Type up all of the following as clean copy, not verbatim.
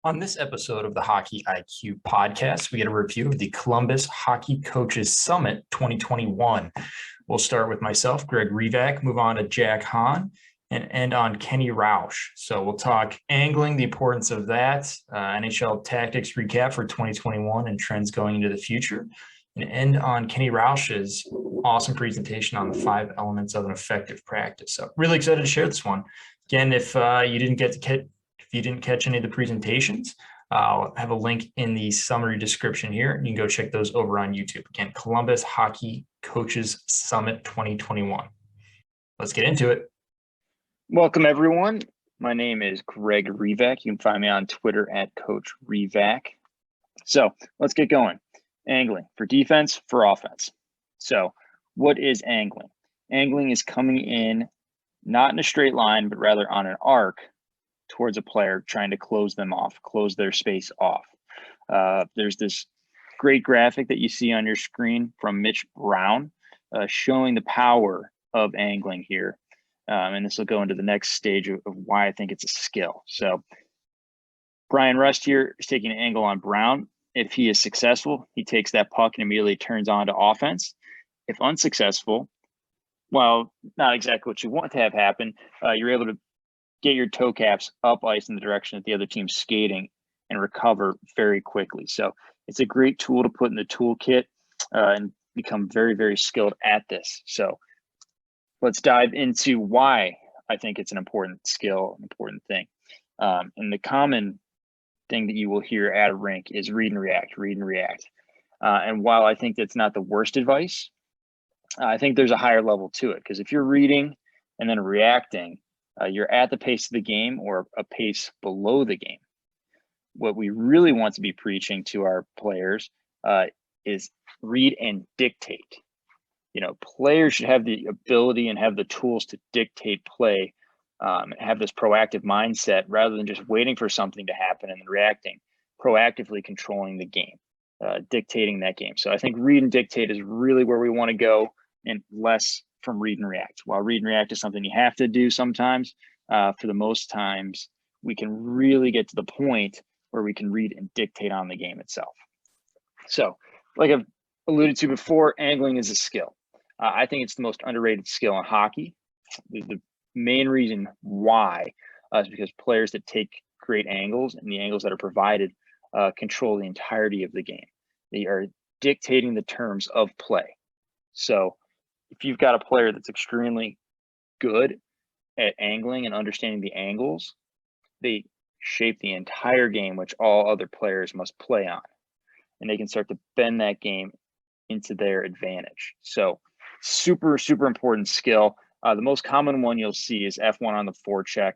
On this episode of the Hockey IQ podcast, we get a review of the Columbus Hockey Coaches Summit 2021. We'll start with myself, Greg Revak, move on to Jack Hahn, and end on Kenny Rausch. So we'll talk angling, the importance of that, NHL tactics recap for 2021 and trends going into the future, and end on Kenny Rausch's awesome presentation on the 5 elements of an effective practice. So really excited to share this one. Again, if you didn't catch any of the presentations, I'll have a link in the summary description here. You can go check those over on YouTube. Again, Columbus Hockey Coaches Summit 2021. Let's get into it. Welcome, everyone. My name is Greg Revak. You can find me on Twitter at Coach Revak. So let's get going. Angling for defense, for offense. So what is angling? Angling is coming in not in a straight line, but rather on an arc towards a player, trying to close them off, close their space off. There's this great graphic that you see on your screen from Mitch Brown showing the power of angling here. And this will go into the next stage of why I think it's a skill. So Brian Rust here is taking an angle on Brown. If he is successful, he takes that puck and immediately turns on to offense. If unsuccessful, well, not exactly what you want to have happen, you're able to get your toe caps up ice in the direction that the other team's skating and recover very quickly. So it's a great tool to put in the toolkit and become very, very skilled at this. So let's dive into why I think it's an important skill, an important thing. And the common thing that you will hear at a rink is read and react, read and react. And while I think that's not the worst advice, I think there's a higher level to it, because if you're reading and then reacting, you're at the pace of the game or a pace below the game. What we really want to be preaching to our players is read and dictate. You know, players should have the ability and have the tools to dictate play, and have this proactive mindset rather than just waiting for something to happen and then reacting, proactively controlling the game, dictating that game. So I think read and dictate is really where we want to go, and less from read and react. While read and react is something you have to do sometimes, for the most times, we can really get to the point where we can read and dictate on the game itself. So like I've alluded to before, angling is a skill. I think it's the most underrated skill in hockey. The main reason why is because players that take great angles and the angles that are provided control the entirety of the game. They are dictating the terms of play. So if you've got a player that's extremely good at angling and understanding the angles, they shape the entire game, which all other players must play on. And they can start to bend that game into their advantage. So super, super important skill. The most common one you'll see is F1 on the forecheck.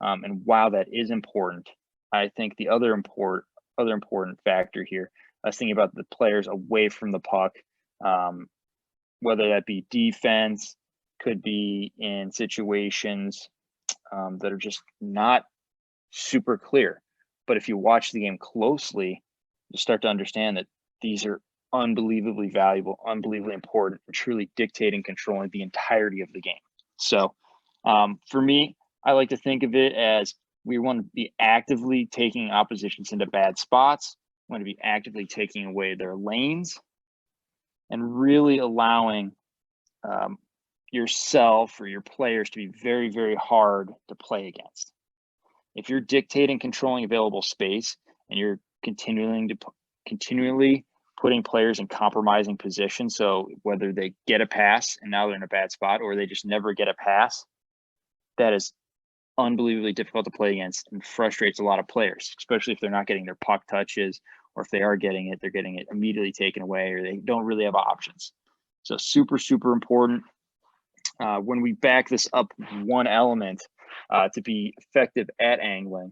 And while that is important, I think the other important factor here, I was thinking about the players away from the puck, whether that be defense, could be in situations that are just not super clear. But if you watch the game closely, you start to understand that these are unbelievably valuable, unbelievably important, and truly dictating, controlling the entirety of the game. So for me, I like to think of it as we want to be actively taking oppositions into bad spots. We want to be actively taking away their lanes and really allowing yourself or your players to be very, very hard to play against. If you're dictating, controlling available space, and you're continually putting players in compromising positions, so whether they get a pass and now they're in a bad spot, or they just never get a pass, that is unbelievably difficult to play against and frustrates a lot of players, especially if they're not getting their puck touches, or if they are getting it, they're getting it immediately taken away, or they don't really have options. So super, super important. When we back this up one element to be effective at angling,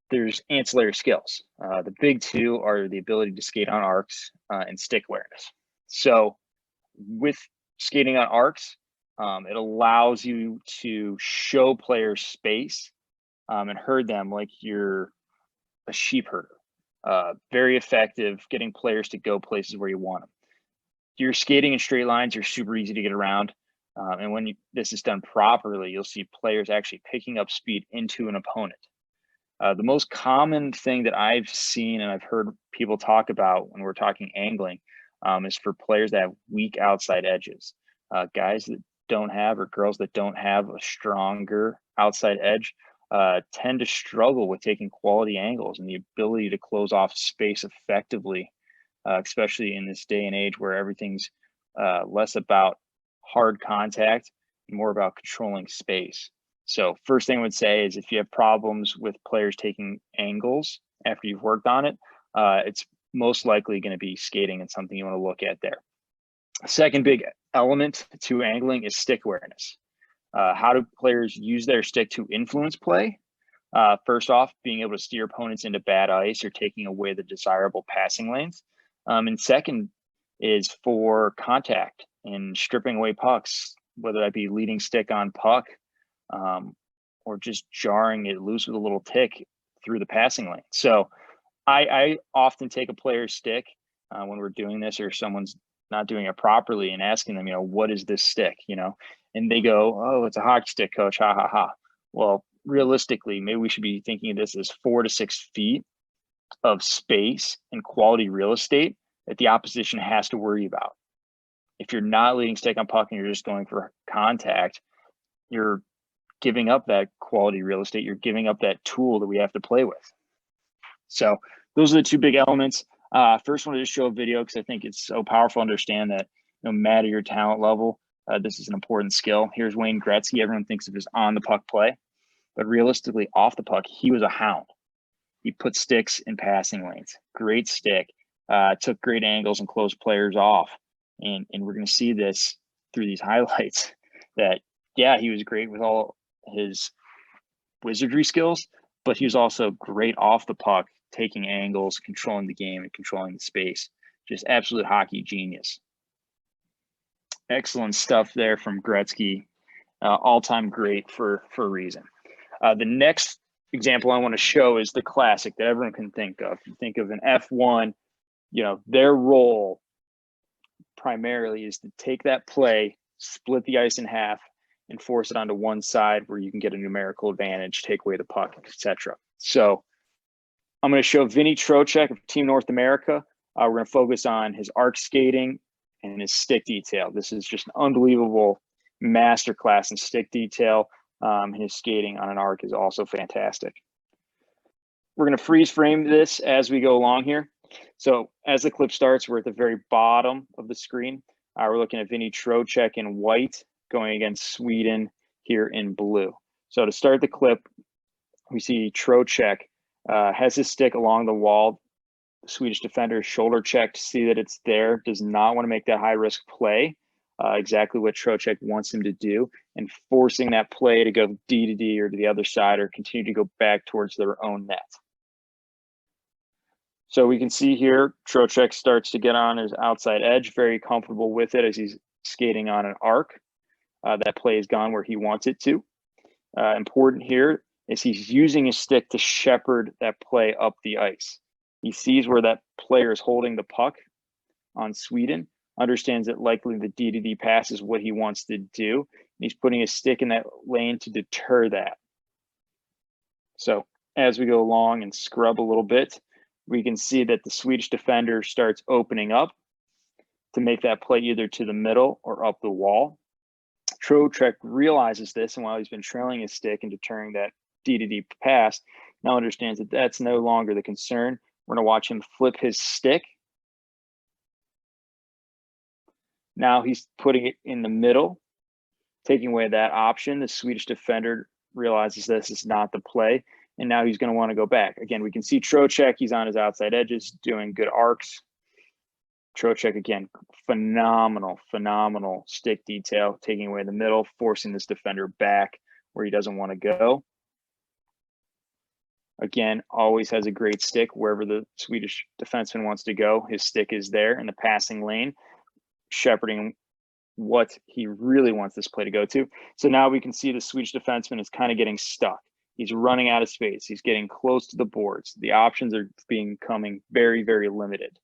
there's ancillary skills. The big two are the ability to skate on arcs and stick awareness. So with skating on arcs, it allows you to show players space and herd them like you're a sheep herder. Very effective getting players to go places where you want them. You're skating in straight lines, you're super easy to get around. And when this is done properly, you'll see players actually picking up speed into an opponent. The most common thing that I've seen and I've heard people talk about when we're talking angling is for players that have weak outside edges. Guys that don't have, or girls that don't have a stronger outside edge tend to struggle with taking quality angles and the ability to close off space effectively, especially in this day and age where everything's less about hard contact and more about controlling space. So first thing I would say is if you have problems with players taking angles after you've worked on it, it's most likely going to be skating and something you want to look at there. Second big element to angling is stick awareness. How do players use their stick to influence play? First off, being able to steer opponents into bad ice or taking away the desirable passing lanes. And second is for contact and stripping away pucks, whether that be leading stick on puck or just jarring it loose with a little tick through the passing lane. So I often take a player's stick when we're doing this or someone's not doing it properly and asking them, what is this stick, and they go, oh, it's a hockey stick, coach, ha, ha, ha. Well, realistically, maybe we should be thinking of this as 4 to 6 feet of space and quality real estate that the opposition has to worry about. If you're not leading stick on puck and you're just going for contact, you're giving up that quality real estate. You're giving up that tool that we have to play with. So those are the two big elements. First, I wanted to show a video because I think it's so powerful to understand that no matter your talent level, this is an important skill. Here's Wayne Gretzky. Everyone thinks of his on the puck play, but realistically off the puck, he was a hound. He put sticks in passing lanes. Great stick. Took great angles and closed players off. And we're going to see this through these highlights that, yeah, he was great with all his wizardry skills, but he was also great off the puck, taking angles, controlling the game, and controlling the space. Just absolute hockey genius. Excellent stuff there from Gretzky. All-time great for a reason. The next example I want to show is the classic that everyone can think of. You think of an F1, their role primarily is to take that play, split the ice in half, and force it onto one side where you can get a numerical advantage, take away the puck, etc. So I'm going to show Vinny Trocheck of Team North America. We're going to focus on his arc skating and his stick detail. This is just an unbelievable masterclass in stick detail. His skating on an arc is also fantastic. We're going to freeze frame this as we go along here. So as the clip starts, we're at the very bottom of the screen. We're looking at Vinny Trocheck in white going against Sweden here in blue. So to start the clip, we see Trocheck has his stick along the wall. The Swedish defender shoulder check to see that it's there, does not want to make that high risk play, exactly what Trocheck wants him to do, and forcing that play to go D to D or to the other side or continue to go back towards their own net. So we can see here, Trocheck starts to get on his outside edge, very comfortable with it as he's skating on an arc. That play has gone where he wants it to. Important here is he's using his stick to shepherd that play up the ice. He sees where that player is holding the puck on Sweden, understands that likely the D to D pass is what he wants to do. And he's putting his stick in that lane to deter that. So as we go along and scrub a little bit, we can see that the Swedish defender starts opening up to make that play either to the middle or up the wall. Trocheck realizes this, and while he's been trailing his stick and deterring that D to D pass, now understands that that's no longer the concern. We're going to watch him flip his stick. Now he's putting it in the middle, taking away that option. The Swedish defender realizes this is not the play, and now he's going to want to go back. Again, we can see Trocheck, he's on his outside edges, doing good arcs. Trocheck, again, phenomenal stick detail, taking away the middle, forcing this defender back where he doesn't want to go. Again, always has a great stick wherever the Swedish defenseman wants to go. His stick is there in the passing lane, shepherding what he really wants this play to go to. So now we can see the Swedish defenseman is kind of getting stuck. He's running out of space. He's getting close to the boards. The options are becoming very, very limited.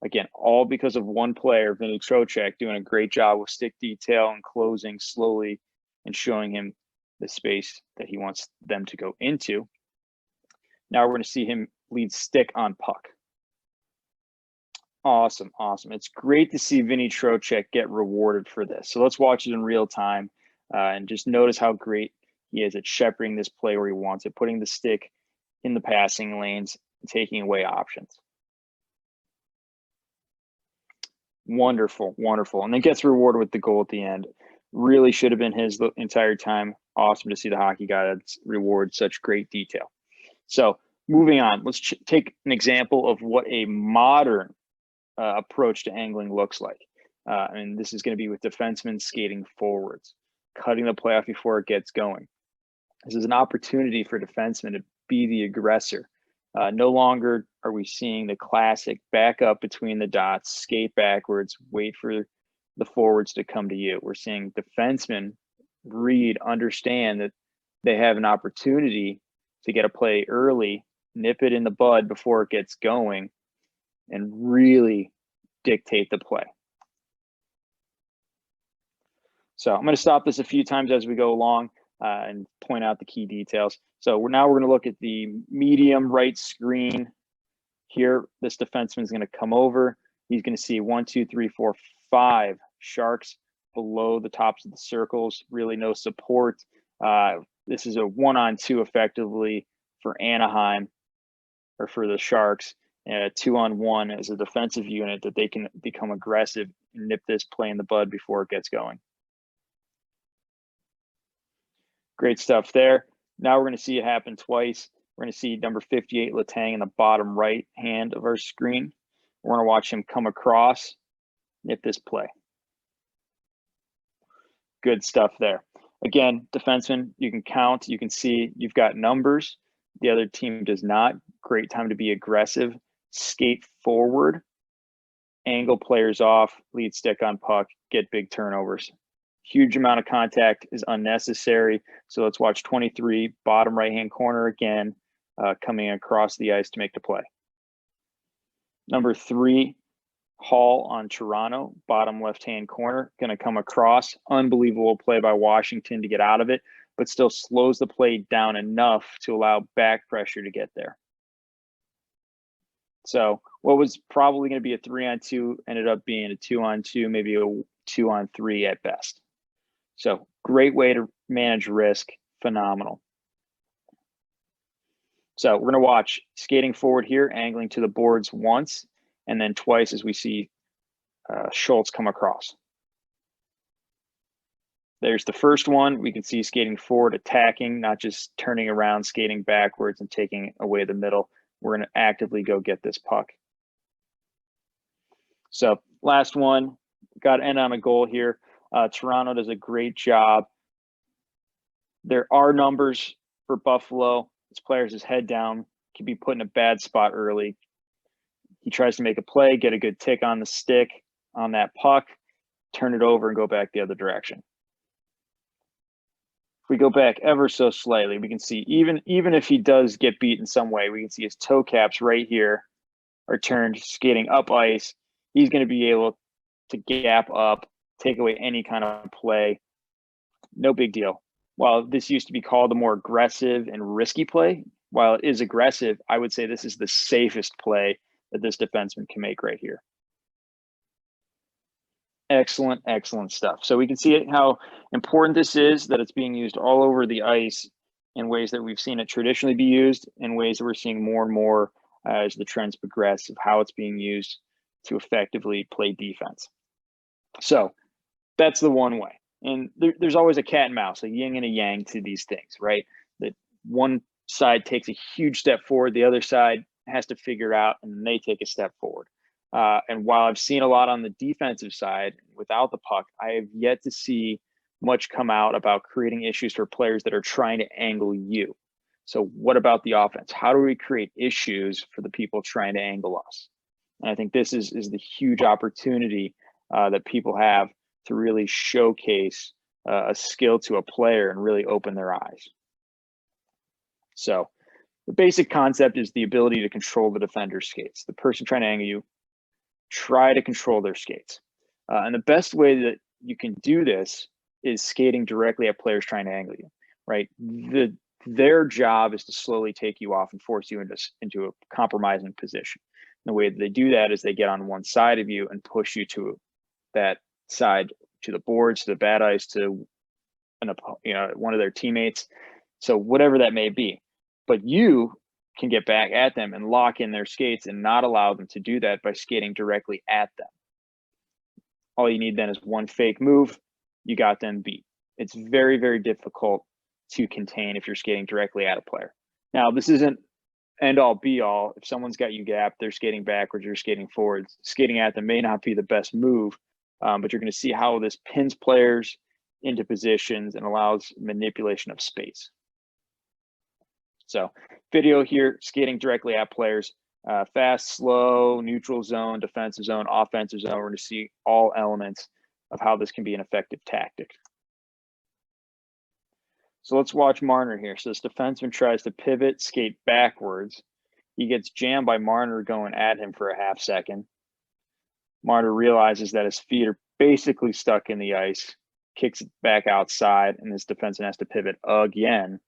Again, all because of one player, Vinny Trocheck, doing a great job with stick detail and closing slowly and showing him the space that he wants them to go into. Now we're going to see him lead stick on puck. Awesome, awesome. It's great to see Vinny Trocheck get rewarded for this. So let's watch it in real time and just notice how great he is at shepherding this play where he wants it, putting the stick in the passing lanes, and taking away options. Wonderful, wonderful. And then gets rewarded with the goal at the end. Really should have been his the entire time. Awesome to see the hockey guy that's reward such great detail. So moving on, let's take an example of what a modern approach to angling looks like. And this is going to be with defensemen skating forwards, cutting the play off before it gets going. This is an opportunity for defensemen to be the aggressor. No longer are we seeing the classic back up between the dots, skate backwards, wait for the forwards to come to you. We're seeing defensemen read, understand that they have an opportunity to get a play early, nip it in the bud before it gets going, and really dictate the play. So I'm going to stop this a few times as we go along and point out the key details. So now we're going to look at the medium right screen here. This defenseman is going to come over. He's going to see 1, 2, 3, 4, 5 Sharks below the tops of the circles. Really no support. This is a 1-on-2 effectively for Anaheim or for the Sharks. And a 2-on-1 as a defensive unit that they can become aggressive and nip this play in the bud before it gets going. Great stuff there. Now we're going to see it happen twice. We're going to see number 58 Letang in the bottom right hand of our screen. We're going to watch him come across, nip this play. Good stuff there. Again, defenseman, you can count, you can see you've got numbers. The other team does not. Great time to be aggressive. Skate forward, angle players off, lead stick on puck, get big turnovers. Huge amount of contact is unnecessary. So let's watch 23, bottom right-hand corner again, coming across the ice to make the play. Number 3, Hall on Toronto, bottom left-hand corner, going to come across. Unbelievable play by Washington to get out of it, but still slows the play down enough to allow back pressure to get there. So what was probably going to be a 3-on-2 ended up being a 2-on-2, maybe a 2-on-3 at best. So great way to manage risk, phenomenal. So we're going to watch skating forward here, angling to the boards once, and then twice as we see Schultz come across. There's the first one. We can see skating forward, attacking, not just turning around, skating backwards and taking away the middle. We're going to actively go get this puck. So last one, got to end on a goal here. Toronto does a great job. There are numbers for Buffalo. This player's his head down, can be put in a bad spot early. He tries to make a play, get a good tick on the stick on that puck, turn it over and go back the other direction. If we go back ever so slightly, we can see even if he does get beat in some way, we can see his toe caps right here are turned, skating up ice. He's going to be able to gap up, take away any kind of play. No big deal. While this used to be called a more aggressive and risky play, while it is aggressive, I would say this is the safest play that this defenseman can make right here. Excellent, excellent stuff. So we can see how important this is, that it's being used all over the ice in ways that we've seen it traditionally be used, in ways that we're seeing more and more as the trends progress of how it's being used to effectively play defense. So that's the one way. And there's always a cat and mouse, a yin and a yang to these things, right? That one side takes a huge step forward, the other side has to figure it out, and they take a step forward. And while I've seen a lot on the defensive side without the puck, I have yet to see much come out about creating issues for players that are trying to angle you. So what about the offense? How do we create issues for the people trying to angle us? And I think this is the huge opportunity that people have to really showcase a skill to a player and really open their eyes. So the basic concept is the ability to control the defender's skates. The person trying to angle you, try to control their skates. And the best way that you can do this is skating directly at players trying to angle you, right? The their job is to slowly take you off and force you into a compromising position. And the way that they do that is they get on one side of you and push you to that side, to the boards, to the bad ice, to one of their teammates. So whatever that may be, but you can get back at them and lock in their skates and not allow them to do that by skating directly at them. All you need then is one fake move. You got them beat. It's very, very difficult to contain if you're skating directly at a player. Now, this isn't end all be all. If someone's got you gapped, they're skating backwards, you're skating forwards. Skating at them may not be the best move, but you're going to see how this pins players into positions and allows manipulation of space. So video here, skating directly at players, fast, slow, neutral zone, defensive zone, offensive zone. We're going to see all elements of how this can be an effective tactic. So let's watch Marner here. So this defenseman tries to pivot, skate backwards. He gets jammed by Marner going at him for a half second. Marner realizes that his feet are basically stuck in the ice, kicks it back outside, and this defenseman has to pivot again.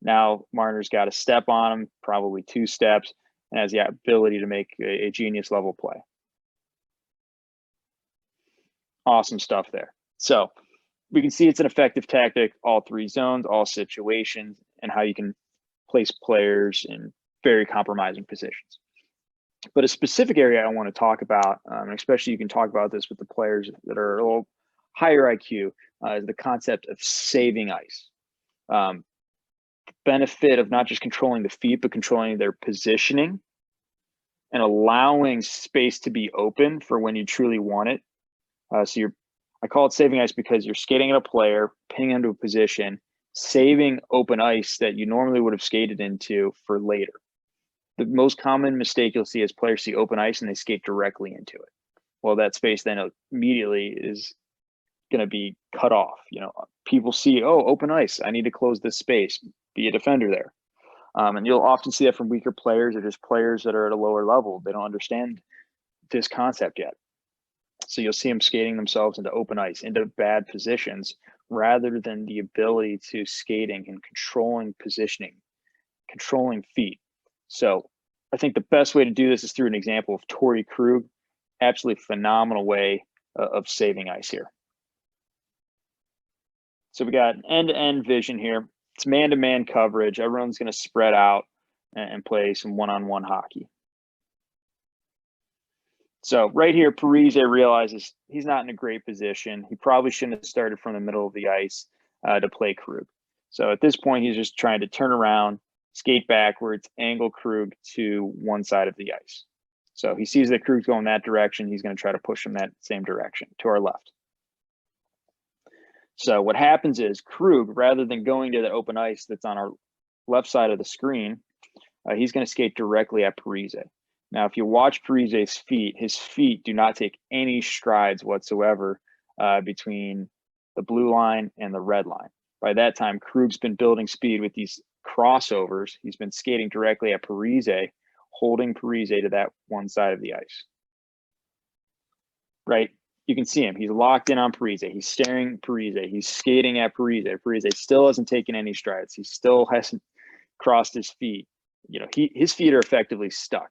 Now Marner's got a step on him, probably 2 steps, and has the ability to make a genius level play. Awesome stuff there. So we can see it's an effective tactic, all 3 zones, all situations, and how you can place players in very compromising positions. But a specific area I want to talk about, and especially you can talk about this with the players that are a little higher IQ, is the concept of saving ice. Benefit of not just controlling the feet, but controlling their positioning and allowing space to be open for when you truly want it. I call it saving ice because you're skating at a player, pinning into a position, saving open ice that you normally would have skated into for later. The most common mistake you'll see is players see open ice and they skate directly into it. Well, that space then immediately is going to be cut off. People see, oh, open ice, I need to close this space, be a defender there. And you'll often see that from weaker players or just players that are at a lower level. They don't understand this concept yet. So you'll see them skating themselves into open ice, into bad positions, rather than the ability to skating and controlling positioning, controlling feet. So I think the best way to do this is through an example of Torrey Krug. Absolutely phenomenal way of saving ice here. So we got end-to-end vision here. It's man-to-man coverage. Everyone's going to spread out and play some one-on-one hockey. So right here, Parise realizes he's not in a great position. He probably shouldn't have started from the middle of the ice to play Krug. So at this point, he's just trying to turn around, skate backwards, angle Krug to one side of the ice. So he sees that Krug's going that direction. He's going to try to push him that same direction to our left. So what happens is Krug, rather than going to the open ice that's on our left side of the screen, he's going to skate directly at Parise. Now, if you watch Parise's feet, his feet do not take any strides whatsoever between the blue line and the red line. By that time, Krug's been building speed with these crossovers. He's been skating directly at Parise, holding Parise to that one side of the ice. Right? You can see him. He's locked in on Parise. He's staring at Parise. He's skating at Parise. Parise still hasn't taken any strides. He still hasn't crossed his feet. His feet are effectively stuck.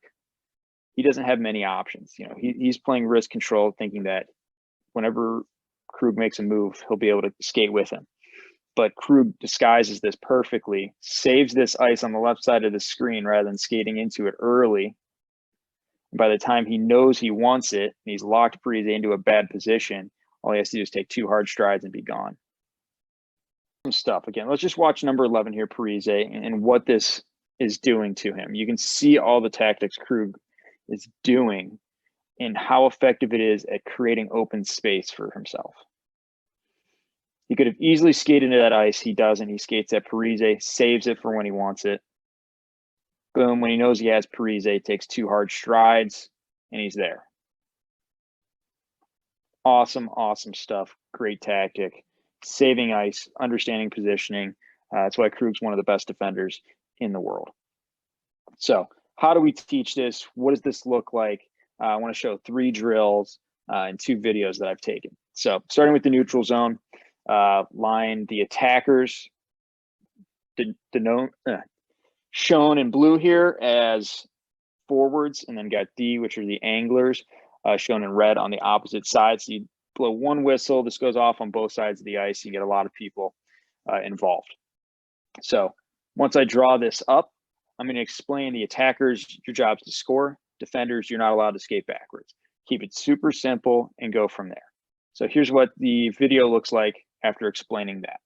He doesn't have many options. He's playing risk control, thinking that whenever Krug makes a move, he'll be able to skate with him. But Krug disguises this perfectly, saves this ice on the left side of the screen rather than skating into it early. And by the time he knows he wants it, and he's locked Parise into a bad position, all he has to do is take 2 hard strides and be gone. Some stuff. Again, let's just watch number 11 here, Parise, and what this is doing to him. You can see all the tactics Krug is doing and how effective it is at creating open space for himself. He could have easily skated into that ice. He doesn't. He skates at Parise, saves it for when he wants it. Boom, when he knows he has Parise, takes 2 hard strides, and he's there. Awesome, awesome stuff. Great tactic. Saving ice, understanding positioning. That's why Krug's one of the best defenders in the world. So how do we teach this? What does this look like? I want to show 3 drills and 2 videos that I've taken. So starting with the neutral zone, line the attackers shown in blue here as forwards, and then got D, which are the anglers, shown in red on the opposite side. So you blow one whistle, this goes off on both sides of the ice, you get a lot of people involved. So once I draw this up, I'm going to explain the attackers, your job is to score. Defenders, you're not allowed to skate backwards. Keep it super simple and go from there. So here's what the video looks like after explaining that.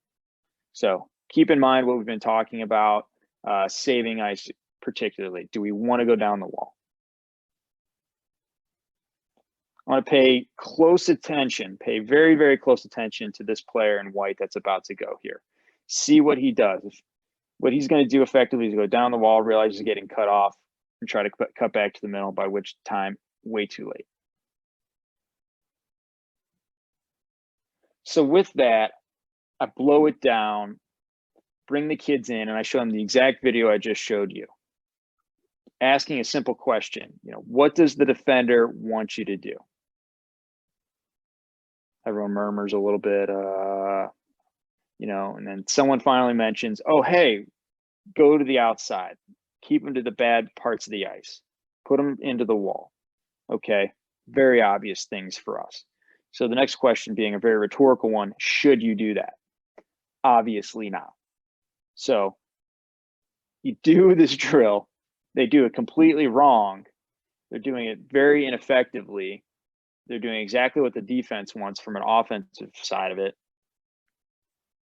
So keep in mind what we've been talking about, saving ice particularly. Do we want to go down the wall? I want to pay close attention, pay very, very close attention to this player in white that's about to go here. See what he does. What he's going to do effectively is go down the wall, realize he's getting cut off, and try to cut back to the middle, by which time, way too late. So with that, I blow it down, bring the kids in, and I show them the exact video I just showed you. Asking a simple question, what does the defender want you to do? Everyone murmurs a little bit, and then someone finally mentions, oh, hey, go to the outside, keep them to the bad parts of the ice, put them into the wall. Okay, very obvious things for us. So the next question being a very rhetorical one, should you do that? Obviously not. So you do this drill, they do it completely wrong. They're doing it very ineffectively. They're doing exactly what the defense wants from an offensive side of it.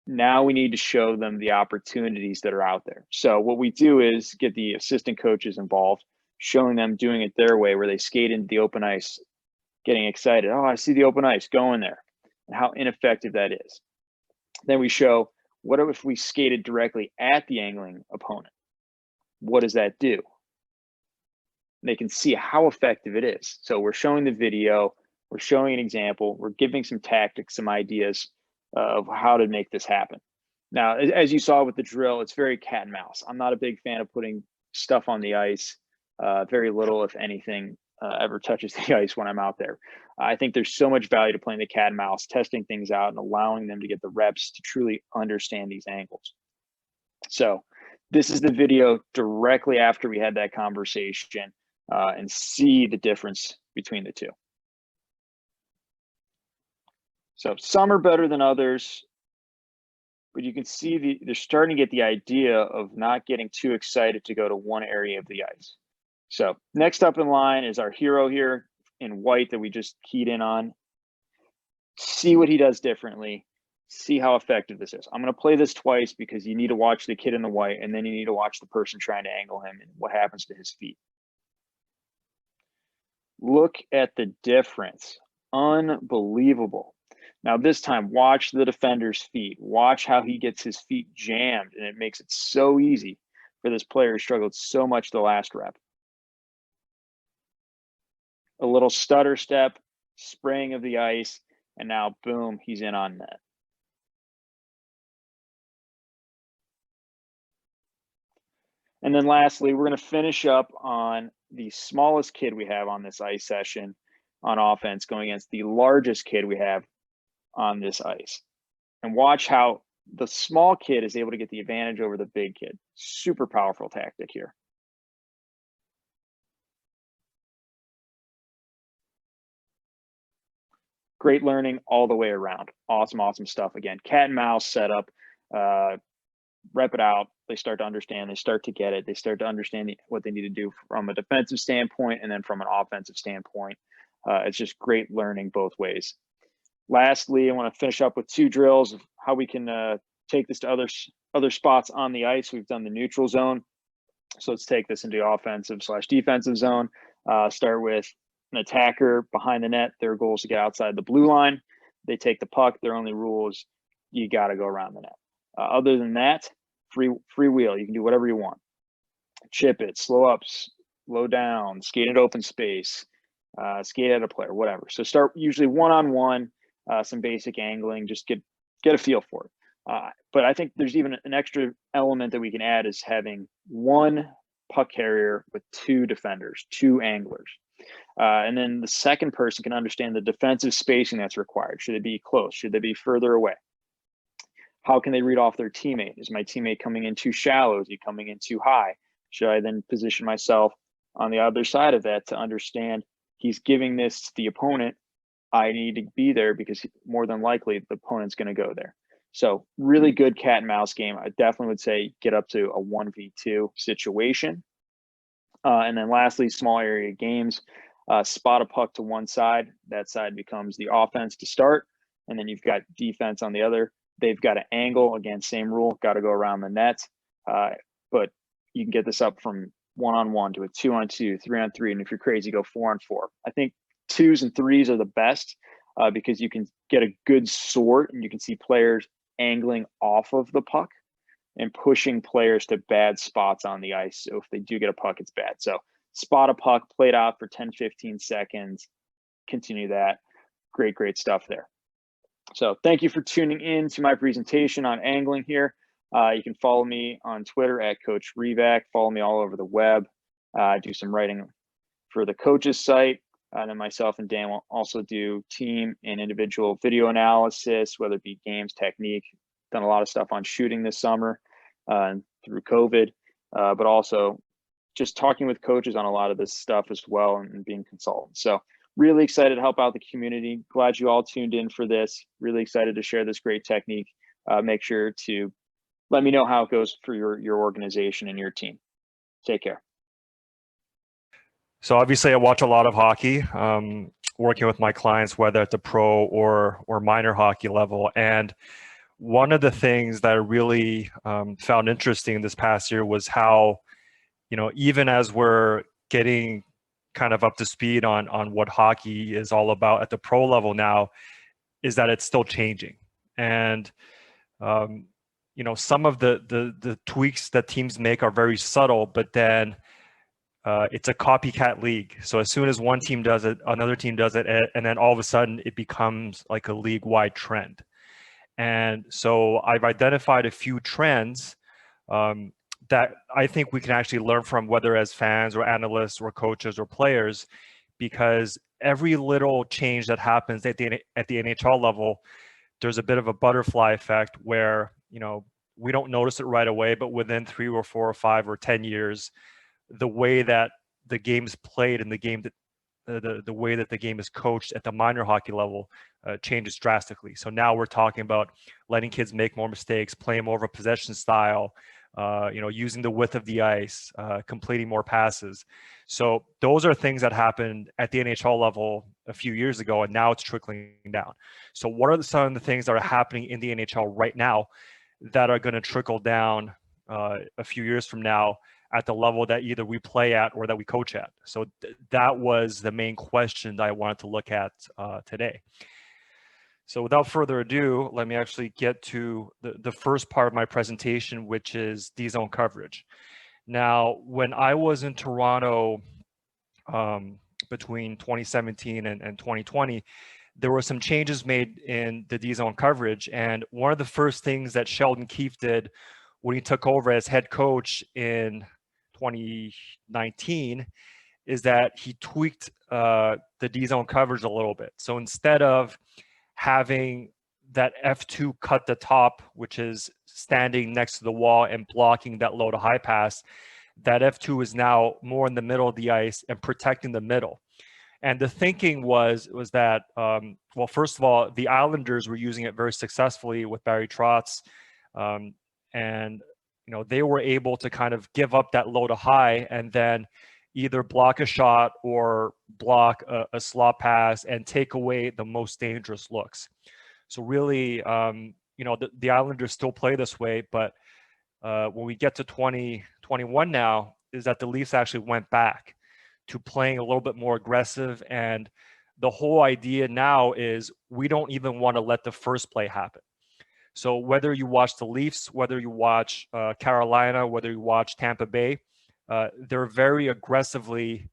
Now we need to show them the opportunities that are out there. So what we do is get the assistant coaches involved, showing them doing it their way, where they skate into the open ice, getting excited. Oh, I see the open ice, go in there, and how ineffective that is. Then we show, what if we skated directly at the angling opponent? What does that do? They can see how effective it is. So we're showing the video, we're showing an example, we're giving some tactics, some ideas of how to make this happen. Now, as you saw with the drill, it's very cat and mouse. I'm not a big fan of putting stuff on the ice. Very little, if anything, ever touches the ice when I'm out there. I think there's so much value to playing the cat and mouse, testing things out and allowing them to get the reps to truly understand these angles. So this is the video directly after we had that conversation, and see the difference between the two. So some are better than others, but you can see they're starting to get the idea of not getting too excited to go to one area of the ice. So next up in line is our hero here in white that we just keyed in on. See what he does differently. See how effective this is. I'm going to play this twice because you need to watch the kid in the white, and then you need to watch the person trying to angle him and what happens to his feet. Look at the difference. Unbelievable. Now this time, watch the defender's feet. Watch how he gets his feet jammed, and it makes it so easy for this player who struggled so much the last rep. A little stutter step, spraying of the ice, and now boom, he's in on net. And then lastly, we're going to finish up on the smallest kid we have on this ice session on offense, going against the largest kid we have on this ice. And watch how the small kid is able to get the advantage over the big kid. Super powerful tactic here. Great learning all the way around. Awesome, awesome stuff. Again, cat and mouse setup. Rep it out. They start to understand. They start to get it. They start to understand what they need to do from a defensive standpoint and then from an offensive standpoint. It's just great learning both ways. Lastly, I want to finish up with two drills of how we can take this to other spots on the ice. We've done the neutral zone. So let's take this into offensive/defensive zone. Start with an attacker behind the net. Their goal is to get outside the blue line. They take the puck. Their only rule is you got to go around the net. Other than that, free wheel. You can do whatever you want. Chip it, slow up, slow down, skate at open space, skate at a player, whatever. So start usually one-on-one, some basic angling, just get a feel for it. But I think there's even an extra element that we can add is having one puck carrier with two defenders, two anglers. And then the second person can understand the defensive spacing that's required. Should they be close? Should they be further away? how can they read off their teammate? Is my teammate coming in too shallow? Is he coming in too high? Should I then position myself on the other side of that to understand he's giving this to the opponent? I need to be there because more than likely the opponent's going to go there. So really good cat and mouse game. I definitely would say get up to a 1v2 situation. And then lastly, small area games. Spot a puck to one side. That side becomes the offense to start. And then you've got defense on the other. They've got an angle. Again, same rule. Got to go around the net. But you can get this up from 1-on-1 to a 2-on-2, 3-on-3. And if you're crazy, go 4-on-4. I think 2s and 3s are the best because you can get a good sort and you can see players angling off of the puck and pushing players to bad spots on the ice. So if they do get a puck, it's bad. So spot a puck, play it out for 10, 15 seconds, continue that. Great, great stuff there. So thank you for tuning in to my presentation on angling here. You can follow me on Twitter at Coach Revak. Follow me all over the web. Do some writing for the coaches site. And then myself and Dan will also do team and individual video analysis, whether it be games, technique. Done a lot of stuff on shooting this summer through COVID, but also just talking with coaches on a lot of this stuff as well and being consultants. So really excited to help out the community. Glad you all tuned in for this. Really excited to share this great technique. Make sure to let me know how it goes for your organization and your team. Take care. So obviously I watch a lot of hockey, working with my clients, whether at the pro or minor hockey level. And one of the things that I really found interesting this past year was how, even as we're getting kind of up to speed on what hockey is all about at the pro level now, is that it's still changing. And, some of the tweaks that teams make are very subtle, but then it's a copycat league. So as soon as one team does it, another team does it, and then all of a sudden it becomes like a league-wide trend. And so I've identified a few trends that I think we can actually learn from, whether as fans or analysts or coaches or players, because every little change that happens at the NHL level, there's a bit of a butterfly effect where, we don't notice it right away, but within 3 or 4 or 5 or 10 years, the way that the game's played and the way that the game is coached at the minor hockey level changes drastically. So now we're talking about letting kids make more mistakes, playing more of a possession style, using the width of the ice, completing more passes. So those are things that happened at the NHL level a few years ago, and now it's trickling down. So what are some of the things that are happening in the NHL right now that are going to trickle down a few years from now at the level that either we play at or that we coach at? So that was the main question that I wanted to look at today. So without further ado, let me actually get to the first part of my presentation, which is D-zone coverage. Now, when I was in Toronto between 2017 and 2020, there were some changes made in the D-zone coverage. And one of the first things that Sheldon Keefe did when he took over as head coach in 2019 is that he tweaked the D-zone coverage a little bit. So instead of having that F2 cut the top, which is standing next to the wall and blocking that low to high pass, that F2 is now more in the middle of the ice and protecting the middle. And the thinking was that, well, first of all, the Islanders were using it very successfully with Barry Trotz. And they were able to kind of give up that low to high and then either block a shot or block a slot pass and take away the most dangerous looks. So really, the Islanders still play this way, but when we get to 2021 now, is that the Leafs actually went back to playing a little bit more aggressive. And the whole idea now is we don't even want to let the first play happen. So whether you watch the Leafs, whether you watch Carolina, whether you watch Tampa Bay, they're very aggressively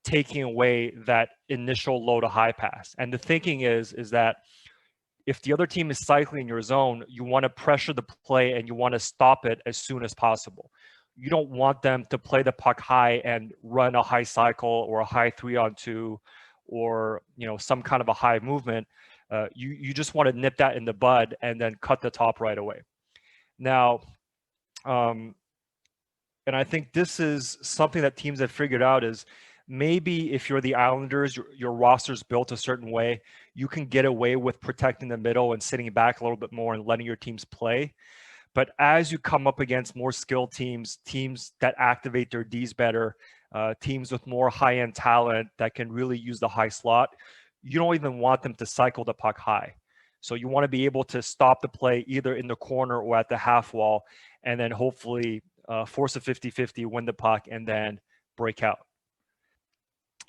taking away that initial low to high pass. And the thinking is that if the other team is cycling in your zone, you want to pressure the play and you want to stop it as soon as possible. You don't want them to play the puck high and run a high cycle or a high 3-on-2 or some kind of a high movement. You just want to nip that in the bud and then cut the top right away. Now, and I think this is something that teams have figured out is maybe if you're the Islanders, your roster's built a certain way, you can get away with protecting the middle and sitting back a little bit more and letting your teams play. But as you come up against more skilled teams, teams that activate their Ds better, teams with more high-end talent that can really use the high slot, you don't even want them to cycle the puck high. So you want to be able to stop the play either in the corner or at the half wall, and then hopefully force a 50-50, win the puck, and then break out.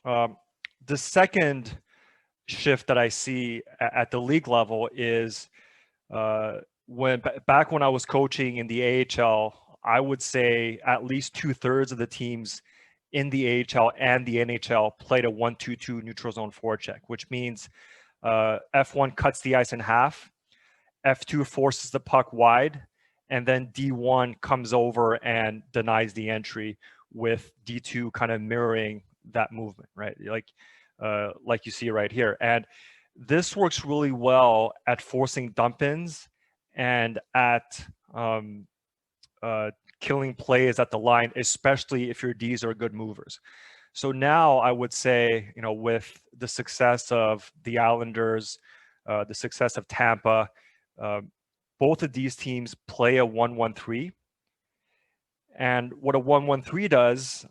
The second shift that I see at the league level is back when I was coaching in the AHL, I would say at least 2/3 of the teams in the AHL and the NHL played a 1-2-2 neutral zone forecheck, which means F1 cuts the ice in half, F2 forces the puck wide, and then D1 comes over and denies the entry, with D2 kind of mirroring that movement, right? Like you see right here. And this works really well at forcing dump-ins and at killing plays at the line, especially if your Ds are good movers. So now I would say, with the success of the Islanders, the success of Tampa, both of these teams play a 1-1-3. And what a 1-1-3 does,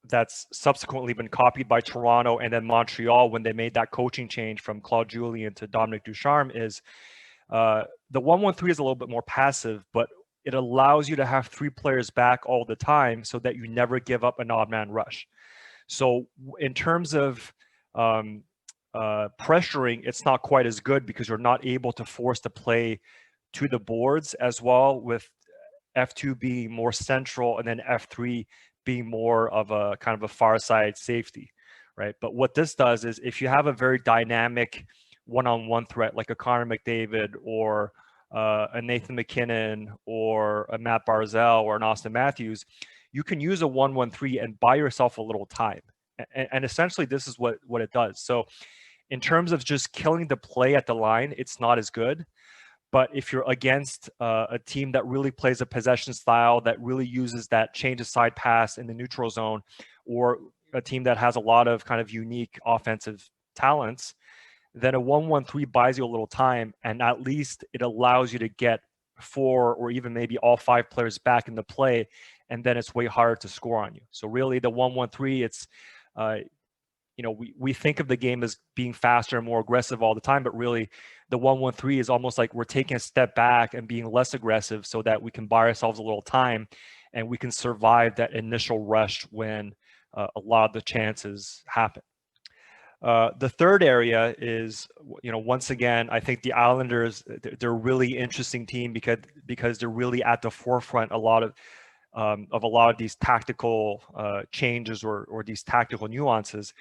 that's subsequently been copied by Toronto and then Montreal when they made that coaching change from Claude Julien to Dominic Ducharme, is the 1-1-3 is a little bit more passive, but it allows you to have 3 players back all the time so that you never give up an odd man rush. So in terms of pressuring, it's not quite as good because you're not able to force the play to the boards as well, with F2 being more central and then F3 being more of a kind of a far side safety, right? But what this does is if you have a very dynamic one-on-one threat like a Connor McDavid or a Nathan McKinnon or a Matt Barzal or an Austin Matthews, you can use a 1-1-3 and buy yourself a little time. And essentially this is what it does. So in terms of just killing the play at the line, it's not as good. But if you're against a team that really plays a possession style, that really uses that change of side pass in the neutral zone, or a team that has a lot of kind of unique offensive talents, then a 1-1-3 buys you a little time, and at least it allows you to get 4 or even maybe all 5 players back in the play, and then it's way harder to score on you. So really the 1-1-3, it's we think of the game as being faster and more aggressive all the time, but really the 1-1-3 is almost like we're taking a step back and being less aggressive so that we can buy ourselves a little time and we can survive that initial rush when a lot of the chances happen. The third area is, once again, I think the Islanders, they're a really interesting team because they're really at the forefront a lot of these tactical changes or these tactical nuances.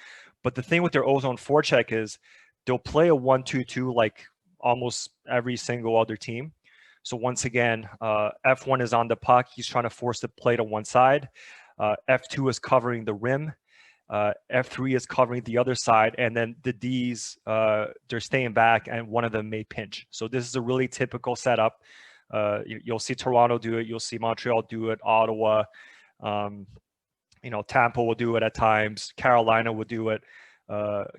But the thing with their ozone forecheck is they'll play a 1-2-2 like almost every single other team. So once again, F1 is on the puck. He's trying to force the play to one side. F2 is covering the rim. F3 is covering the other side. And then the Ds, they're staying back and one of them may pinch. So this is a really typical setup. You'll see Toronto do it. You'll see Montreal do it. Ottawa, Tampa will do it at times. Carolina will do it.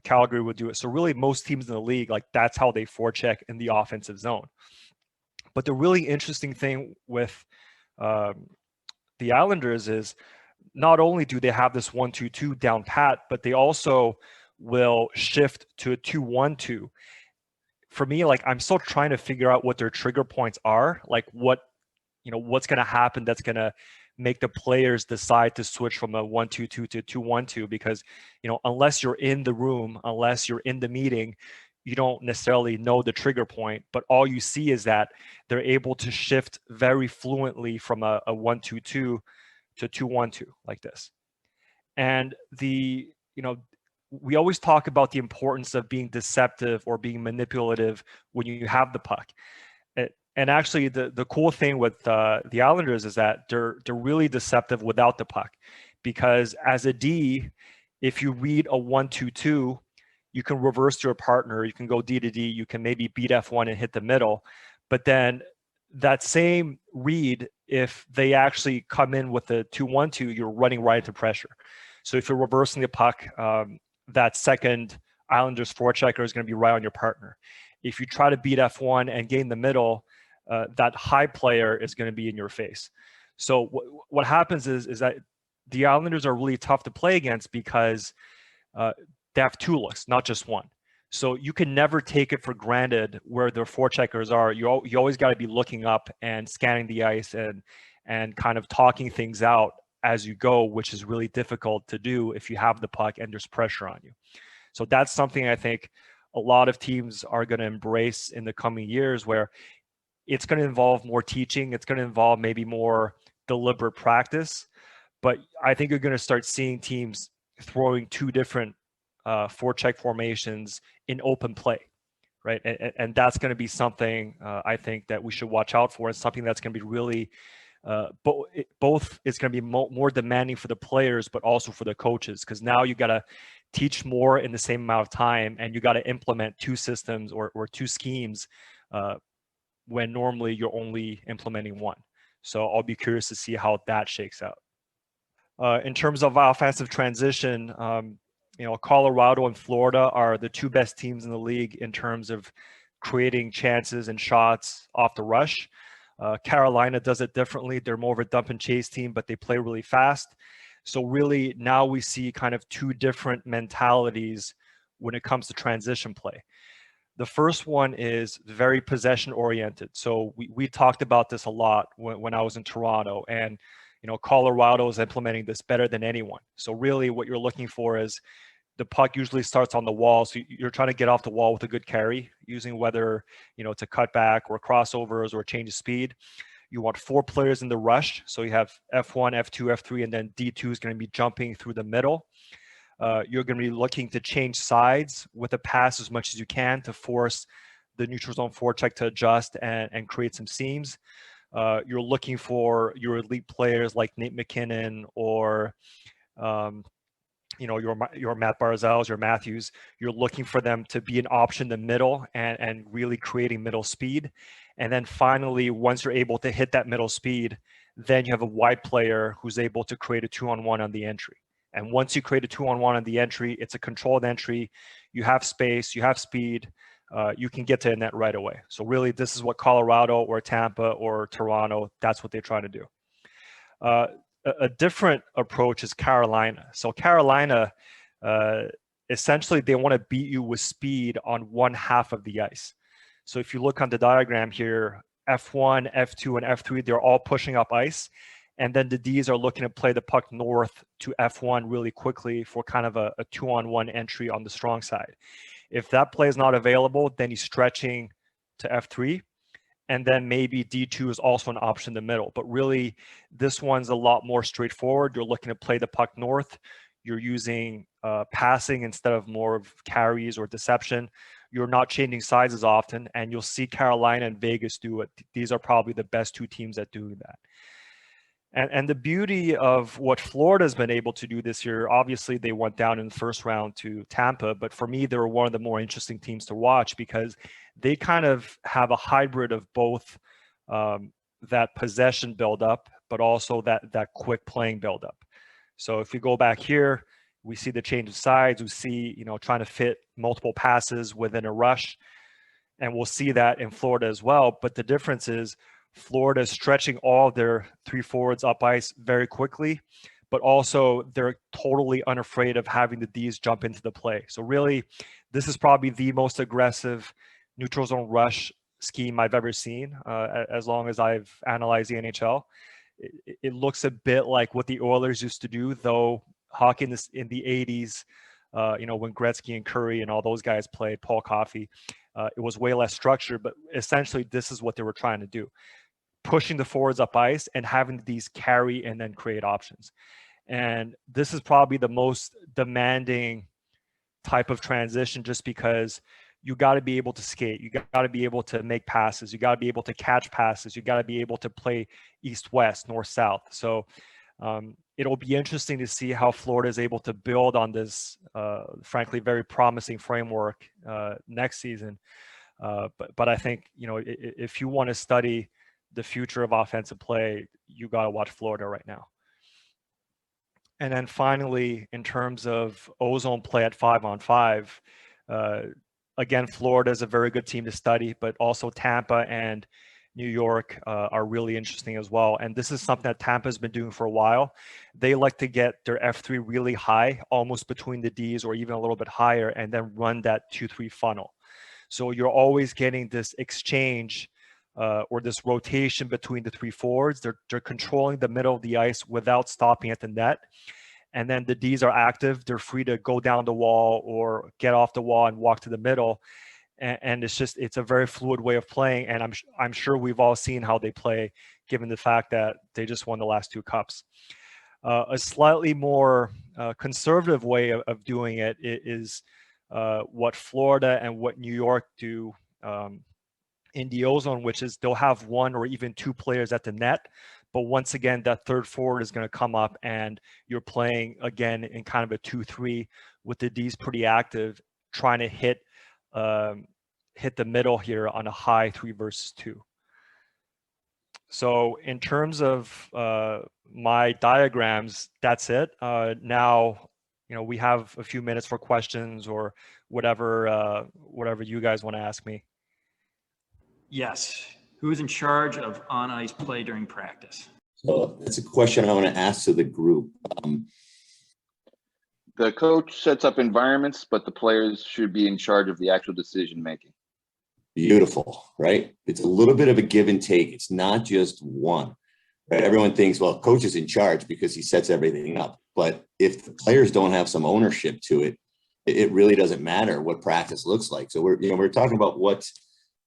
Calgary would do it. So really most teams in the league, like that's how they forecheck in the offensive zone. But the really interesting thing with the Islanders is not only do they have this 1-2-2 down pat, but they also will shift to a 2-1-2. For me, like I'm still trying to figure out what their trigger points are, like what's going to happen that's going to make the players decide to switch from a 1-2-2 to 2-1-2, because unless you're in the room, unless you're in the meeting, you don't necessarily know the trigger point, but all you see is that they're able to shift very fluently from a 1-2-2 to 2-1-2 like this. And we always talk about the importance of being deceptive or being manipulative when you have the puck. And actually, the cool thing with the Islanders is that they're really deceptive without the puck, because as a D, if you read a 1-2-2, you can reverse your partner, you can go D to D, you can maybe beat F1 and hit the middle. But then that same read, if they actually come in with a 2-1-2, you're running right into pressure. So if you're reversing the puck, that second Islanders forechecker is going to be right on your partner. If you try to beat F1 and gain the middle, that high player is going to be in your face. So what happens is that the Islanders are really tough to play against because they have two looks, not just one. So you can never take it for granted where their forecheckers are. You always got to be looking up and scanning the ice and kind of talking things out as you go, which is really difficult to do if you have the puck and there's pressure on you. So that's something I think a lot of teams are going to embrace in the coming years, where it's going to involve more teaching. It's going to involve maybe more deliberate practice. But I think you're going to start seeing teams throwing two different forecheck formations in open play, right? And that's going to be something I think that we should watch out for. It's something that's going to be really, both it's going to be more demanding for the players, but also for the coaches, because now you got to teach more in the same amount of time, and you got to implement two systems or two schemes when normally you're only implementing one. So I'll be curious to see how that shakes out. In terms of offensive transition, Colorado and Florida are the two best teams in the league in terms of creating chances and shots off the rush. Carolina does it differently. They're more of a dump and chase team, but they play really fast. So really now we see kind of two different mentalities when it comes to transition play. The first one is very possession oriented. So we talked about this a lot when I was in Toronto, and Colorado is implementing this better than anyone. So really what you're looking for is the puck usually starts on the wall. So you're trying to get off the wall with a good carry, using whether, it's a cutback or crossovers or change of speed. You want 4 players in the rush. So you have F1, F2, F3, and then D2 is going to be jumping through the middle. You're going to be looking to change sides with a pass as much as you can to force the neutral zone forecheck to adjust and create some seams. You're looking for your elite players like Nate McKinnon or your Matt Barzals, your Matthews. You're looking for them to be an option in the middle and really creating middle speed. And then finally, once you're able to hit that middle speed, then you have a wide player who's able to create a 2-on-1 on the entry. And once you create a 2-on-1 on the entry, it's a controlled entry. You have space, you have speed, you can get to the net right away. So really, this is what Colorado or Tampa or Toronto, that's what they're trying to do. A different approach is Carolina. So Carolina, essentially, they want to beat you with speed on one half of the ice. So if you look on the diagram here, F1, F2, and F3, they're all pushing up ice. And then the Ds are looking to play the puck north to F1 really quickly for kind of a 2-on-1 entry on the strong side. If that play is not available, then he's stretching to F3. And then maybe D2 is also an option in the middle. But really, this one's a lot more straightforward. You're looking to play the puck north. You're using passing instead of more of carries or deception. You're not changing sides as often. And you'll see Carolina and Vegas do it. These are probably the best two teams at doing that. And the beauty of what Florida's been able to do this year, obviously they went down in the first round to Tampa, but for me, they were one of the more interesting teams to watch because they kind of have a hybrid of both that possession buildup, but also that quick playing buildup. So if you go back here, we see the change of sides. We see, trying to fit multiple passes within a rush. And we'll see that in Florida as well. But the difference is Florida is stretching all their 3 forwards up ice very quickly, but also they're totally unafraid of having the Ds jump into the play. So really, this is probably the most aggressive neutral zone rush scheme I've ever seen, as long as I've analyzed the NHL. It looks a bit like what the Oilers used to do, though hockey in the 80s, when Gretzky and Curry and all those guys played, Paul Coffey, it was way less structured, but essentially this is what they were trying to do. Pushing the forwards up ice and having these carry and then create options. And this is probably the most demanding type of transition just because you got to be able to skate. You got to be able to make passes. You got to be able to catch passes. You got to be able to play east-west, north-south. So It'll be interesting to see how Florida is able to build on this, frankly, very promising framework next season. But I think, if you want to study the future of offensive play, you got to watch Florida right now. And then finally, in terms of ozone play at 5-on-5, again, Florida is a very good team to study, but also Tampa and New York are really interesting as well. And this is something that Tampa has been doing for a while. They like to get their F3 really high, almost between the Ds or even a little bit higher, and then run that 2-3 funnel. So you're always getting this exchange or this rotation between the three forwards. They're controlling the middle of the ice without stopping at the net. And then the Ds are active. They're free to go down the wall or get off the wall and walk to the middle. And it's a very fluid way of playing. And I'm sure we've all seen how they play, given the fact that they just won the last 2 cups. A slightly more conservative way of doing it is what Florida and what New York do in the ozone, which is they'll have 1 or even 2 players at the net. But once again, that third forward is going to come up and you're playing again in kind of a 2-3 with the Ds pretty active, trying to hit the middle here on a high 3 versus 2. So in terms of my diagrams, that's it. Now, we have a few minutes for questions or whatever you guys want to ask me. Yes. Who is in charge of on-ice play during practice? So that's a question I want to ask to the group. The coach sets up environments, but the players should be in charge of the actual decision making. Beautiful, right? It's a little bit of a give and take. It's not just one. Right? Everyone thinks, well, coach is in charge because he sets everything up. But if the players don't have some ownership to it, it really doesn't matter what practice looks like. So we're talking about what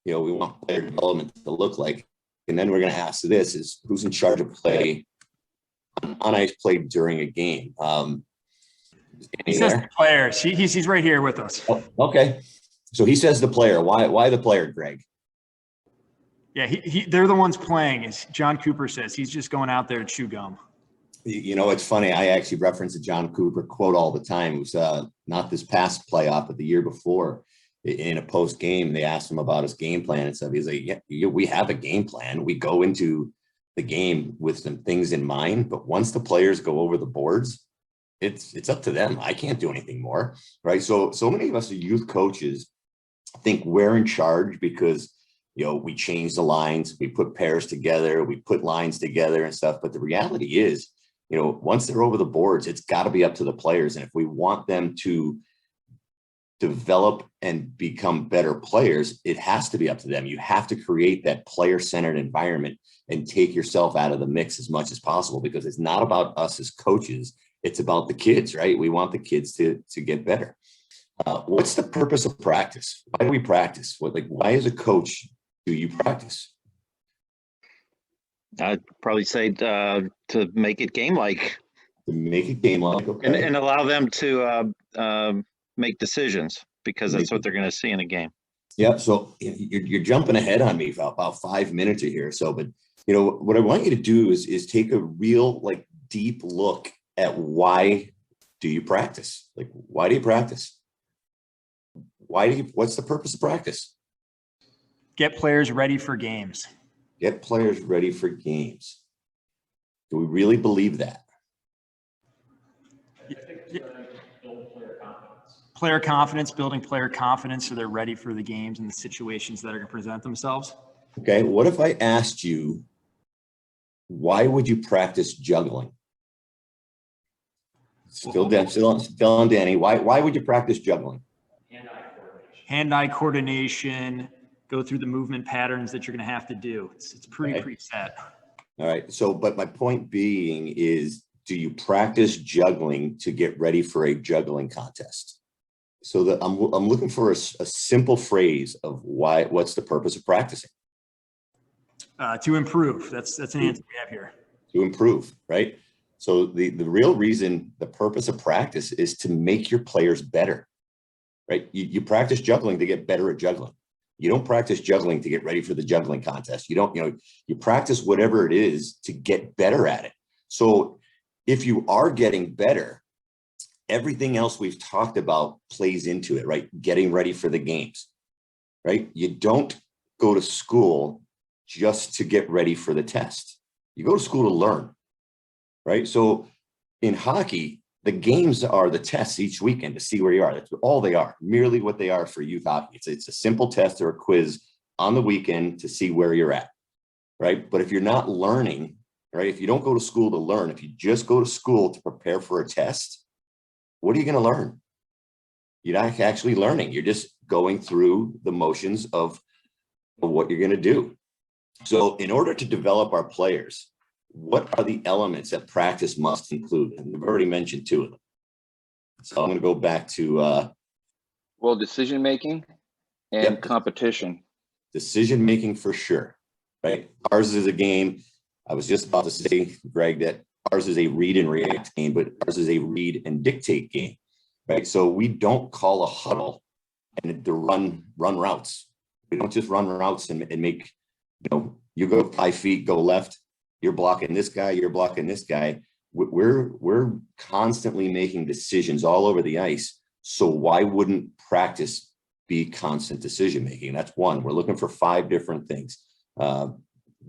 we want player development to look like. And then we're going to ask this is who's in charge of play on ice play during a game. He says the players. He's right here with us. Oh, okay. So he says the player. Why the player, Greg? Yeah, they're the ones playing. As John Cooper says, he's just going out there to chew gum. It's funny. I actually reference a John Cooper quote all the time. It was not this past playoff, but the year before. In a post game, they asked him about his game plan and stuff. He's like, yeah, we have a game plan. We go into the game with some things in mind, but once the players go over the boards, it's up to them. I can't do anything more, right? So many of us are youth coaches think we're in charge because, we change the lines, we put pairs together, we put lines together and stuff. But the reality is, once they're over the boards, it's got to be up to the players. And if we want them to develop and become better players, it has to be up to them. You have to create that player-centered environment and take yourself out of the mix as much as possible, because it's not about us as coaches. It's about the kids, right? We want the kids to get better. What's the purpose of practice? Why do we practice? Why as a coach do you practice? I'd probably say to make it game-like. To make it game-like, okay. And allow them to make decisions, because that's what they're going to see in a game. Yeah. So you're jumping ahead on me for about 5 minutes here. So, but what I want you to do is take a real deep look at why do you practice? Why do you practice? What's the purpose of practice? Get players ready for games. Get players ready for games. Do we really believe that? Player confidence, building player confidence so they're ready for the games and the situations that are going to present themselves. Okay. What if I asked you, why would you practice juggling? Still on Danny. Why would you practice juggling? Hand-eye coordination, go through the movement patterns that you're going to have to do. It's pretty preset. All right. So, but my point being is, do you practice juggling to get ready for a juggling contest? So that I'm looking for a simple phrase of what's the purpose of practicing? To improve. That's an answer we have here. To improve, right? So the real reason, the purpose of practice is to make your players better, right? You practice juggling to get better at juggling. You don't practice juggling to get ready for the juggling contest. You practice whatever it is to get better at it. So if you are getting better, everything else we've talked about plays into it, right? Getting ready for the games, right? You don't go to school just to get ready for the test. You go to school to learn, right? So in hockey, the games are the tests each weekend to see where you are. That's all they are, merely what they are for youth hockey. It's a simple test or a quiz on the weekend to see where you're at, right? But if you're not learning, right? If you don't go to school to learn, if you just go to school to prepare for a test, what are you going to learn? You're not actually learning. You're just going through the motions of what you're going to do. So in order to develop our players, what are the elements that practice must include? And we've already mentioned two of them. So I'm going to go back to Well, decision-making and Yep. competition. decision-making for sure, right? Ours is a game. I was just about to say, Greg, that ours is a read and react game, but ours is a read and dictate game, right? So we don't call a huddle and to run routes. We don't just run routes and make, you go 5 feet, go left, you're blocking this guy, you're blocking this guy. We're constantly making decisions all over the ice. So why wouldn't practice be constant decision making? That's one. We're looking for 5 different things.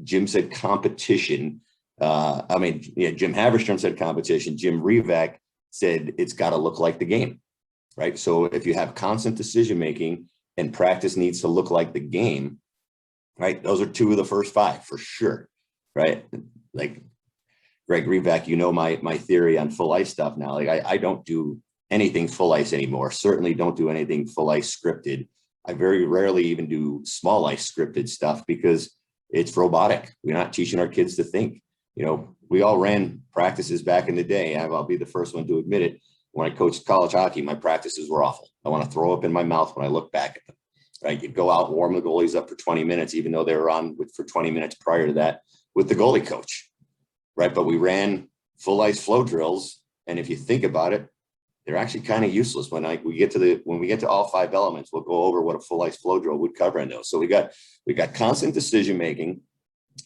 Jim said competition. Jim Haverstrom said competition. Jim Revak said it's got to look like the game, right? So if you have constant decision making and practice needs to look like the game, right? Those are 2 of the first 5 for sure, right? Like Greg Revak, my theory on full ice stuff now. Like I don't do anything full ice anymore. Certainly don't do anything full ice scripted. I very rarely even do small ice scripted stuff because it's robotic. We're not teaching our kids to think. We all ran practices back in the day. I'll be the first one to admit it. When I coached college hockey, my practices were awful. I want to throw up in my mouth when I look back at them. Right? You'd go out and warm the goalies up for 20 minutes, even though they were on for 20 minutes prior to that with the goalie coach. Right? But we ran full ice flow drills. And if you think about it, they're actually kind of useless when we get to all 5 elements. We'll go over what a full ice flow drill would cover in those. So we got constant decision making,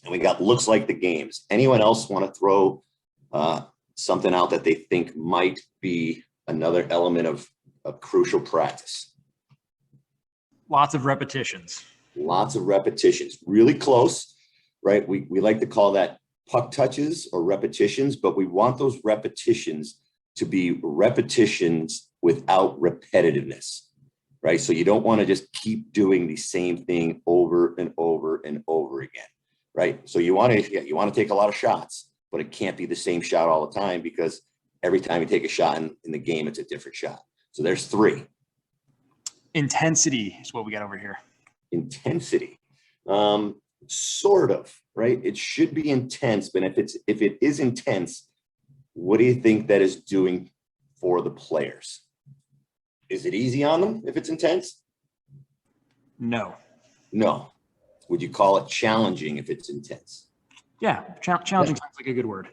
and we got looks like the games. Anyone else want to throw something out that they think might be another element of crucial practice? Lots of repetitions. Lots of repetitions, really close, right? We like to call that puck touches or repetitions, but we want those repetitions to be repetitions without repetitiveness, right? So you don't want to just keep doing the same thing over and over and over again, right? So you want to take a lot of shots, but it can't be the same shot all the time because every time you take a shot in the game, it's a different shot. So there's 3. Intensity is what we got over here. Intensity, sort of, right? It should be intense, but if it is intense, what do you think that is doing for the players? Is it easy on them if it's intense? No. Would you call it challenging if it's intense? Yeah, challenging sounds like a good word.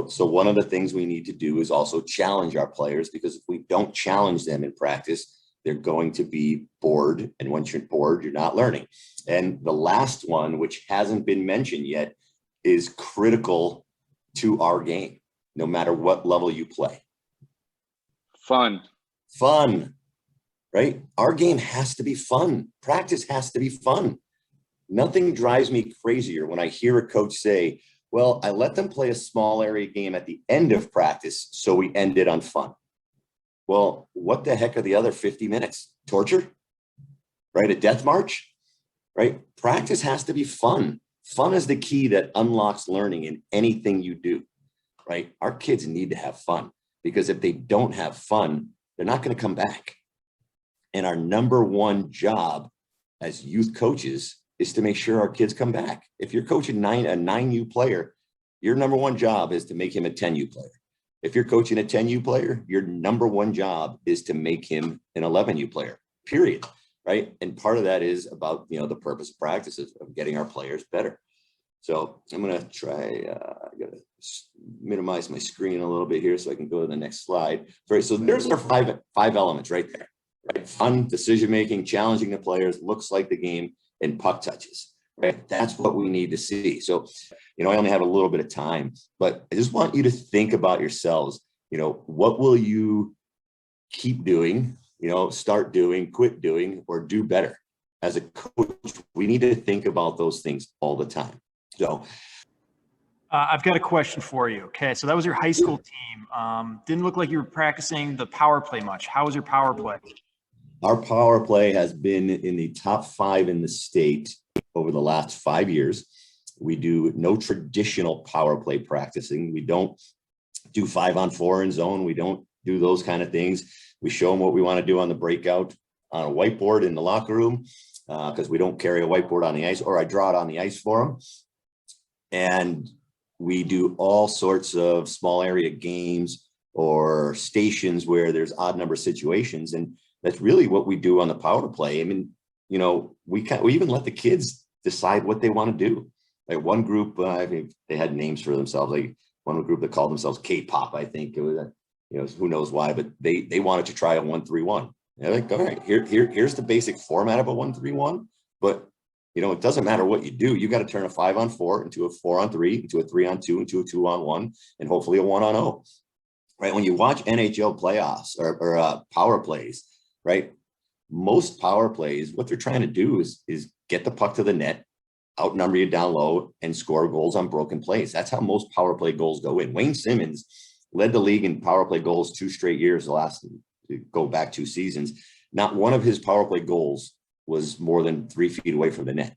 So one of the things we need to do is also challenge our players, because if we don't challenge them in practice, they're going to be bored. And once you're bored, you're not learning. And the last one, which hasn't been mentioned yet, is critical to our game, no matter what level you play. Fun, right? Our game has to be fun. Practice has to be fun. Nothing drives me crazier when I hear a coach say, well, I let them play a small area game at the end of practice, so we ended on fun. Well, what the heck are the other 50 minutes? Torture? Right? A death march? Right? Practice has to be fun. Fun is the key that unlocks learning in anything you do, right? Our kids need to have fun, because if they don't have fun, they're not going to come back. And our number one job as youth coaches is to make sure our kids come back. If you're coaching a 9U player, your number one job is to make him a 10U player. If you're coaching a 10U player, your number one job is to make him an 11U player, period, right? And part of that is about, the purpose of practice of getting our players better. So I'm going to try, I got to minimize my screen a little bit here so I can go to the next slide. Right, so there's our five elements right there, right? Fun, decision-making, challenging the players, looks like the game, and puck touches, Right? That's what we need to see. So, I only have a little bit of time, but I just want you to think about yourselves. What will you keep doing, start doing, quit doing, or do better? As a coach, we need to think about those things all the time. So I've got a question for you. Okay, so that was your high school team. Didn't look like you were practicing the power play much. How was your power play? our power play has been in the top 5 in the state over the last 5 years. We do no traditional power play practicing. We don't do 5-on-4 in zone. We don't do those kind of things. We show them what we want to do on the breakout on a whiteboard in the locker room, because we don't carry a whiteboard on the ice, or I draw it on the ice for them. And we do all sorts of small area games or stations where there's odd number situations. And that's really what we do on the power play. I mean, we even let the kids decide what they want to do. Like one group, I think they had names for themselves. Like one group that called themselves K-pop, I think it was, who knows why, but they wanted to try a 1-3-1. They're like, all right, here's the basic format of a 1-3-1, but it doesn't matter what you do. You got to turn a 5-on-4 into a 4-on-3, into a 3-on-2, into a 2-on-1, and hopefully a 1-on-0. Right? When you watch NHL playoffs or power plays, right? Most power plays, what they're trying to do is get the puck to the net, outnumber you down low, and score goals on broken plays. That's how most power play goals go in. Wayne Simmons led the league in power play goals 2 straight years. Go back 2 seasons. Not one of his power play goals was more than 3 feet away from the net,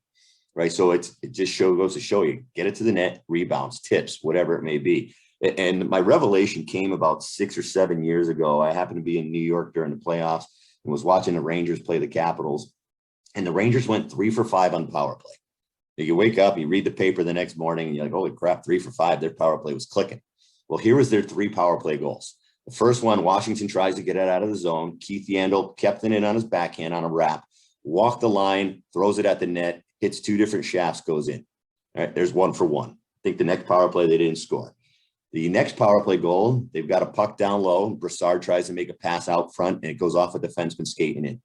right? So it just goes to show you, get it to the net, rebounds, tips, whatever it may be. And my revelation came about 6 or 7 years ago. I happened to be in New York during the playoffs and was watching the Rangers play the Capitals, and the Rangers went 3 for 5 on power play. You wake up, you read the paper the next morning, and you're like, holy crap, 3 for 5, their power play was clicking. Well, here was their 3 power play goals. The first one, Washington tries to get it out of the zone. Keith Yandel kept it in on his backhand on a wrap, walked the line, throws it at the net, hits 2 different shafts, goes in. All right, there's 1 for 1. I think the next power play, they didn't score. The next power play goal, they've got a puck down low. Brassard tries to make a pass out front, and it goes off a defenseman skating in.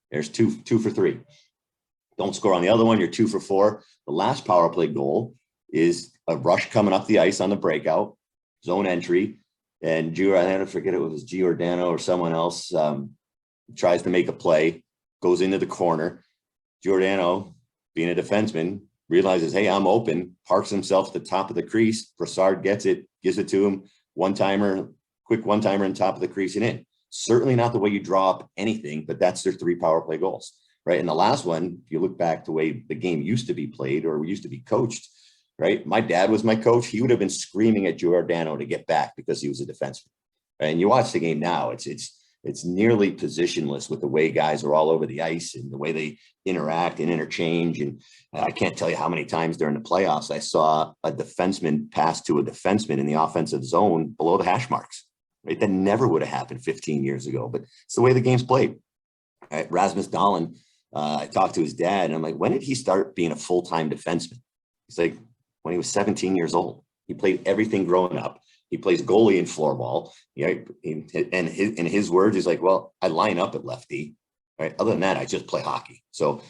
There's 2 for 3. Don't score on the other one, you're 2 for 4. The last power play goal is a rush coming up the ice on the breakout, zone entry, and I forget it was Giordano or someone else tries to make a play, goes into the corner. Giordano, being a defenseman, realizes, hey, I'm open, parks himself at the top of the crease. Brassard gets it, gives it to him, quick one-timer on top of the crease and in. Certainly not the way you draw up anything, but that's their 3 power play goals, right? And the last one, if you look back the way the game used to be played or used to be coached, right? My dad was my coach. He would have been screaming at Giordano to get back because he was a defenseman. Right? And you watch the game now, it's nearly positionless with the way guys are all over the ice and the way they interact and interchange. And I can't tell you how many times during the playoffs I saw a defenseman pass to a defenseman in the offensive zone below the hash marks. Right? That never would have happened 15 years ago, but it's the way the game's played. Right? Rasmus Dahlin, I talked to his dad and I'm like, when did he start being a full-time defenseman? He's like, when he was 17 years old. He played everything growing up. He plays goalie and floorball. And in his words, he's like, well, I line up at lefty. Right? Other than that, I just play hockey. So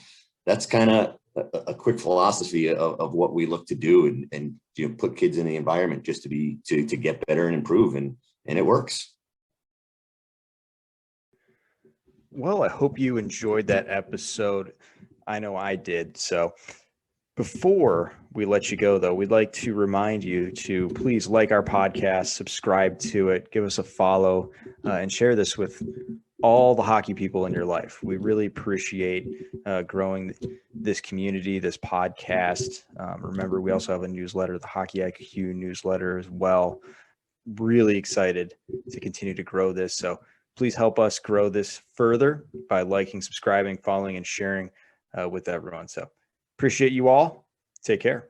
that's kind of a quick philosophy of what we look to do and put kids in the environment just to get better and improve. And it works. Well, I hope you enjoyed that episode. I know I did. So before we let you go, though, we'd like to remind you to please like our podcast, subscribe to it, give us a follow, and share this with all the hockey people in your life. We really appreciate growing this community, this podcast. Remember, we also have a newsletter, the Hockey IQ newsletter as well. Really excited to continue to grow this. So please help us grow this further by liking, subscribing, following, and sharing with everyone. So appreciate you all. Take care.